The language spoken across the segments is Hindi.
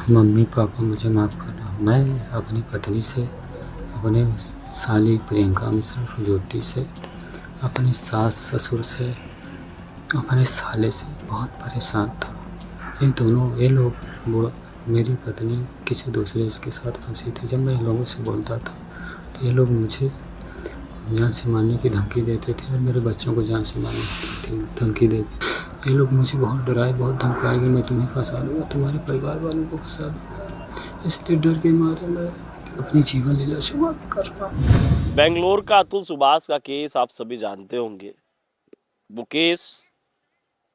मम्मी पापा मुझे माफ़ करना। मैं अपनी पत्नी से, अपने साली प्रियंका मिश्रा ज्योति से, अपने सास ससुर से, अपने साले से बहुत परेशान था। ये लोग वो मेरी पत्नी किसी दूसरे के साथ फंसी थी। जब मैं इन लोगों से बोलता था तो ये लोग मुझे जान से मारने की धमकी देते थे और मेरे बच्चों को जान से मारने की धमकी देते। ये लोग मुझे बहुत डराए, बहुत धमकाए कि मैं तुम्हें फंसा दूँगा, तुम्हारे परिवार वालों को फंसा दूँगा। इसलिए डर के मारे मैं अपनी जीवन लीला समाप्त कर रहा हूँ। बेंगलोर का अतुल सुभाष का केस आप सभी जानते होंगे। वो केस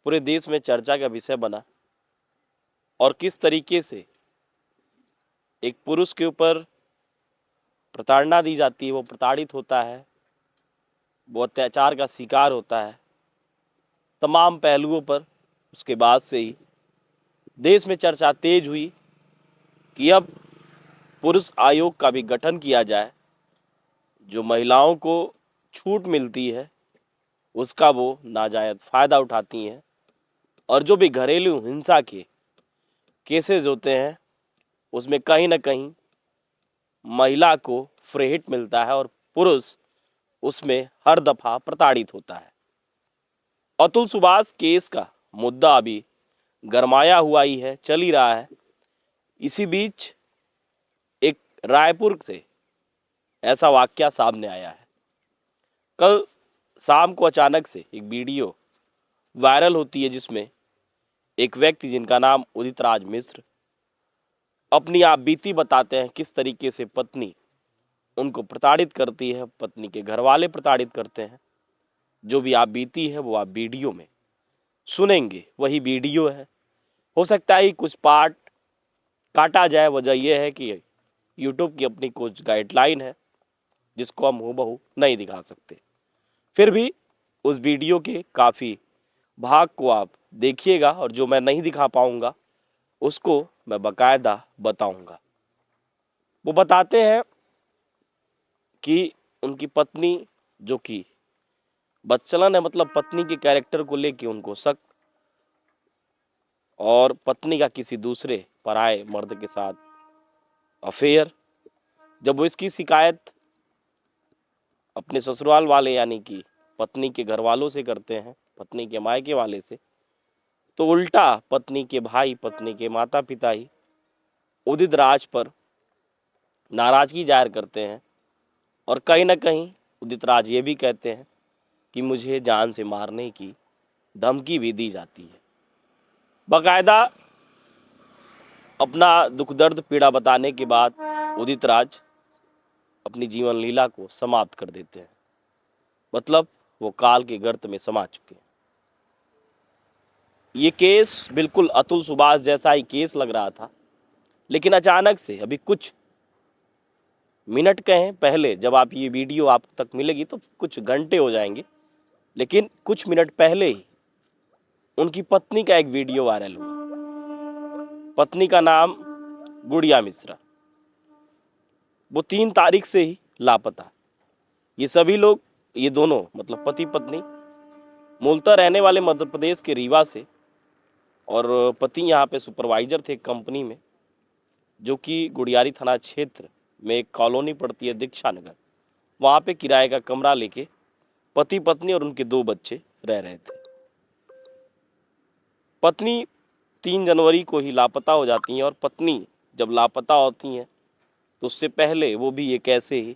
पूरे देश में चर्चा का विषय बना और किस तरीके से एक पुरुष के ऊपर प्रताड़ना दी जाती है, वो प्रताड़ित होता है, वो अत्याचार का शिकार होता है। तमाम पहलुओं पर उसके बाद से ही देश में चर्चा तेज हुई कि अब पुरुष आयोग का भी गठन किया जाए। जो महिलाओं को छूट मिलती है उसका वो नाजायज फायदा उठाती हैं और जो भी घरेलू हिंसा के केसेस होते हैं उसमें कहीं ना कहीं महिला को फ्री हिट मिलता है और पुरुष उसमें हर दफा प्रताड़ित होता है। अतुल सुभाष केस का मुद्दा अभी गरमाया हुआ ही है, चल ही रहा है। इसी बीच एक रायपुर से ऐसा वाकया सामने आया है। कल शाम को अचानक से एक वीडियो वायरल होती है जिसमें एक व्यक्ति जिनका नाम उदित राज मिश्र अपनी आप बीती बताते हैं किस तरीके से पत्नी उनको प्रताड़ित करती है, पत्नी के घर वाले प्रताड़ित करते हैं। जो भी आप बीती है वो आप वीडियो में सुनेंगे, वही वीडियो है। हो सकता है कुछ पार्ट काटा जाए, वजह यह है कि यूट्यूब की अपनी कुछ गाइडलाइन है जिसको हम हूबहू नहीं दिखा सकते। फिर भी उस वीडियो के काफ़ी भाग को आप देखिएगा और जो मैं नहीं दिखा पाऊंगा उसको मैं बकायदा बताऊंगा। वो बताते हैं कि उनकी पत्नी, जो कि बदचलन है, मतलब पत्नी के कैरेक्टर को लेके उनको शक और पत्नी का किसी दूसरे पराये मर्द के साथ अफेयर। जब वो इसकी शिकायत अपने ससुराल वाले यानी कि पत्नी के घर वालों से करते हैं, पत्नी के मायके वाले से, तो उल्टा पत्नी के भाई, पत्नी के माता पिता ही उदित राज पर नाराजगी जाहिर करते हैं और कहीं ना कहीं उदित राज ये भी कहते हैं कि मुझे जान से मारने की धमकी भी दी जाती है। बाकायदा अपना दुख दर्द पीड़ा बताने के बाद उदित राज अपनी जीवन लीला को समाप्त कर देते हैं। मतलब वो काल के गर्त में समा चुके हैं। ये केस बिल्कुल अतुल सुभाष जैसा ही केस लग रहा था, लेकिन अचानक से अभी कुछ मिनट कहें पहले, जब आप ये वीडियो आप तक मिलेगी तो कुछ घंटे हो जाएंगे, लेकिन कुछ मिनट पहले ही उनकी पत्नी का एक वीडियो वायरल हुआ। पत्नी का नाम गुड़िया मिश्रा। वो 3 तारीख से ही लापता। ये सभी लोग, ये दोनों मतलब पति पत्नी मूलतः रहने वाले मध्य प्रदेश के रीवा से, और पति यहाँ पे सुपरवाइजर थे कंपनी में, जो कि गुड़ियारी थाना क्षेत्र में एक कॉलोनी पड़ती है दीक्षा नगर, वहाँ पे किराए का कमरा लेके पति पत्नी और उनके 2 बच्चे रह रहे थे। पत्नी 3 जनवरी को ही लापता हो जाती हैं और पत्नी जब लापता होती हैं तो उससे पहले वो भी ये कैसे ही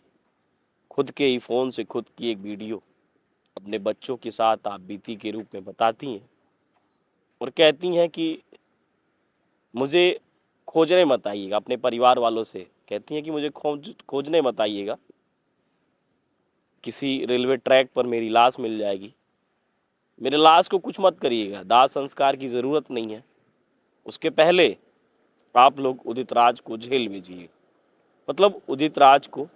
खुद के ही फ़ोन से खुद की एक वीडियो अपने बच्चों के साथ आप बीती के रूप में बताती हैं और कहती हैं कि मुझे खोजने मत आइएगा। अपने परिवार वालों से कहती हैं कि मुझे खोजने मत आइएगा, किसी रेलवे ट्रैक पर मेरी लाश मिल जाएगी, मेरे लाश को कुछ मत करिएगा, दाह संस्कार की ज़रूरत नहीं है, उसके पहले आप लोग उदित राज को जेल भेजिए। मतलब उदित राज को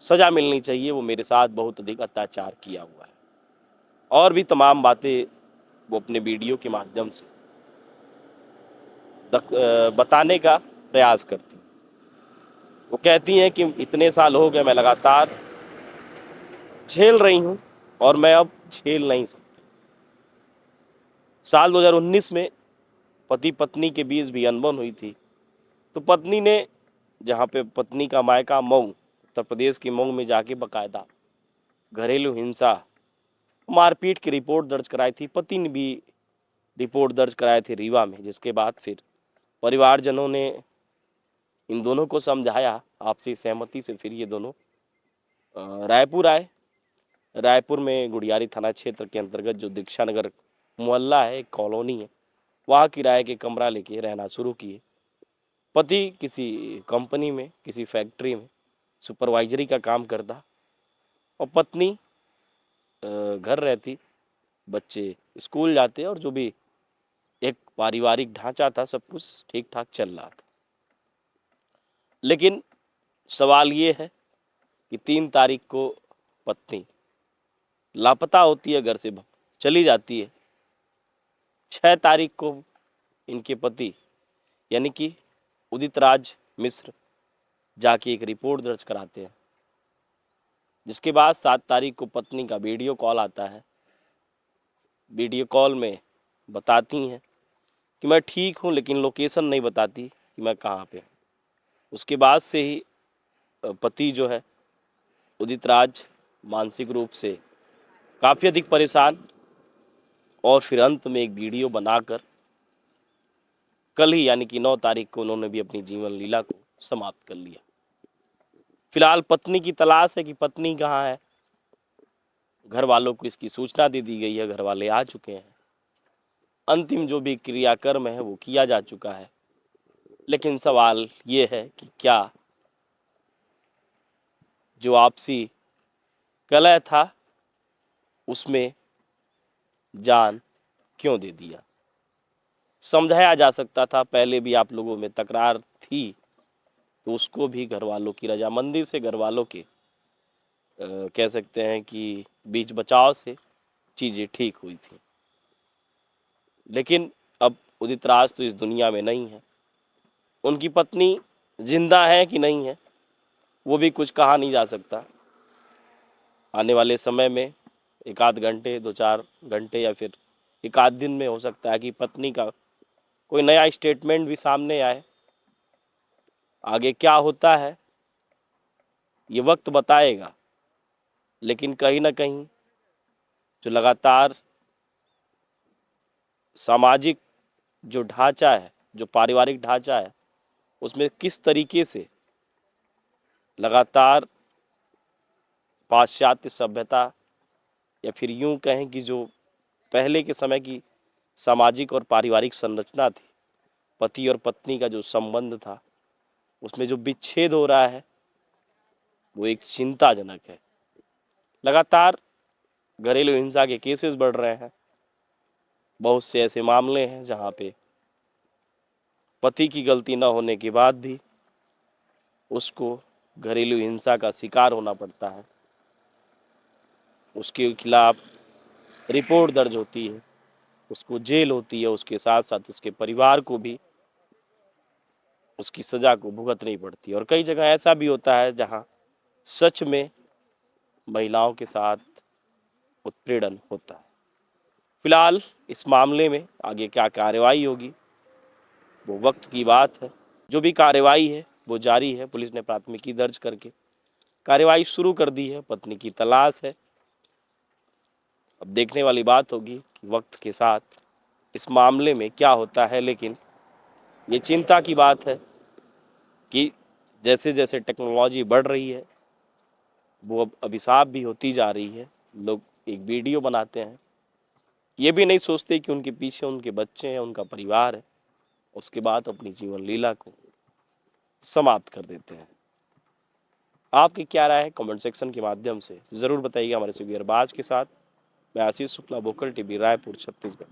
सजा मिलनी चाहिए, वो मेरे साथ बहुत अधिक अत्याचार किया हुआ है। और भी तमाम बातें वो अपने वीडियो के माध्यम से बताने का प्रयास करती हैं। वो कहती हैं कि इतने साल हो गए मैं लगातार झेल रही हूँ और मैं अब झेल नहीं सकती। साल 2019 में पति पत्नी के बीच भी अनबन हुई थी, तो पत्नी ने, जहाँ पे पत्नी का मायका मऊ, उत्तर प्रदेश के मऊ में जाके बकायदा घरेलू हिंसा, मारपीट की रिपोर्ट दर्ज कराई थी। पति ने भी रिपोर्ट दर्ज कराए थे रीवा में, जिसके बाद फिर परिवारजनों ने इन दोनों को समझाया, आपसी सहमति से फिर ये दोनों रायपुर आए। रायपुर में गुड़ियारी थाना क्षेत्र के अंतर्गत जो दीक्षा नगर मोहल्ला है, एक कॉलोनी है, वहाँ किराए के कमरा लेके रहना शुरू किए। पति किसी कंपनी में, किसी फैक्ट्री में सुपरवाइजरी का काम करता और पत्नी घर रहती, बच्चे स्कूल जाते और जो भी एक पारिवारिक ढांचा था सब कुछ ठीक ठाक चल रहा था। लेकिन सवाल ये है कि 3 तारीख को पत्नी लापता होती है, घर से चली जाती है। 6 तारीख को इनके पति यानी कि उदित राज मिश्र जाके एक रिपोर्ट दर्ज कराते हैं, जिसके बाद 7 तारीख को पत्नी का वीडियो कॉल आता है। वीडियो कॉल में बताती हैं कि मैं ठीक हूँ, लेकिन लोकेशन नहीं बताती कि मैं कहाँ पे हूँ। उसके बाद से ही पति जो है उदित राज मानसिक रूप से काफ़ी अधिक परेशान, और फिर अंत में एक वीडियो बनाकर कल ही यानी कि 9 तारीख को उन्होंने भी अपनी जीवन लीला को समाप्त कर लिया। फिलहाल पत्नी की तलाश है कि पत्नी कहाँ है। घर वालों को इसकी सूचना दे दी गई है, घर वाले आ चुके हैं, अंतिम जो भी क्रियाकर्म है वो किया जा चुका है। लेकिन सवाल ये है कि क्या जो आपसी कलह था उसमें जान क्यों दे दिया? समझाया जा सकता था, पहले भी आप लोगों में तकरार थी तो उसको भी घर वालों की रजामंदी से, घर वालों के कह सकते हैं कि बीच बचाव से चीज़ें ठीक हुई थी। लेकिन अब उदित राज तो इस दुनिया में नहीं है, उनकी पत्नी जिंदा है कि नहीं है वो भी कुछ कहा नहीं जा सकता। आने वाले समय में 1-8 घंटे, 2-4 घंटे या फिर 1-8 दिन में हो सकता है कि पत्नी का कोई नया स्टेटमेंट भी सामने आए। आगे क्या होता है ये वक्त बताएगा, लेकिन कहीं ना कहीं जो लगातार सामाजिक जो ढांचा है, जो पारिवारिक ढांचा है, उसमें किस तरीके से लगातार पाश्चात्य सभ्यता या फिर यूं कहें कि जो पहले के समय की सामाजिक और पारिवारिक संरचना थी, पति और पत्नी का जो संबंध था, उसमें जो विच्छेद हो रहा है वो एक चिंताजनक है। लगातार घरेलू हिंसा के केसेस बढ़ रहे हैं। बहुत से ऐसे मामले हैं जहां पे पति की गलती न होने के बाद भी उसको घरेलू हिंसा का शिकार होना पड़ता है, उसके खिलाफ रिपोर्ट दर्ज होती है, उसको जेल होती है, उसके साथ साथ उसके परिवार को भी उसकी सजा को भुगतनी पड़ती है। और कई जगह ऐसा भी होता है जहां सच में महिलाओं के साथ उत्पीड़न होता है। फिलहाल इस मामले में आगे क्या कार्रवाई होगी वो वक्त की बात है। जो भी कार्रवाई है वो जारी है। पुलिस ने प्राथमिकी दर्ज करके कार्रवाई शुरू कर दी है। पत्नी की तलाश है। अब देखने वाली बात होगी कि वक्त के साथ इस मामले में क्या होता है। लेकिन ये चिंता की बात है कि जैसे जैसे टेक्नोलॉजी बढ़ रही है वो अब अभिशाप भी होती जा रही है। लोग एक वीडियो बनाते हैं, ये भी नहीं सोचते कि उनके पीछे उनके बच्चे हैं, उनका परिवार है, उसके बाद अपनी जीवन लीला को समाप्त कर देते हैं। आपकी क्या राय है कमेंट सेक्शन के माध्यम से ज़रूर बताइएगा। हमारे सुबीर बाज के साथ मैं आशीष शुक्ला, वोकल टीवी, रायपुर, छत्तीसगढ़।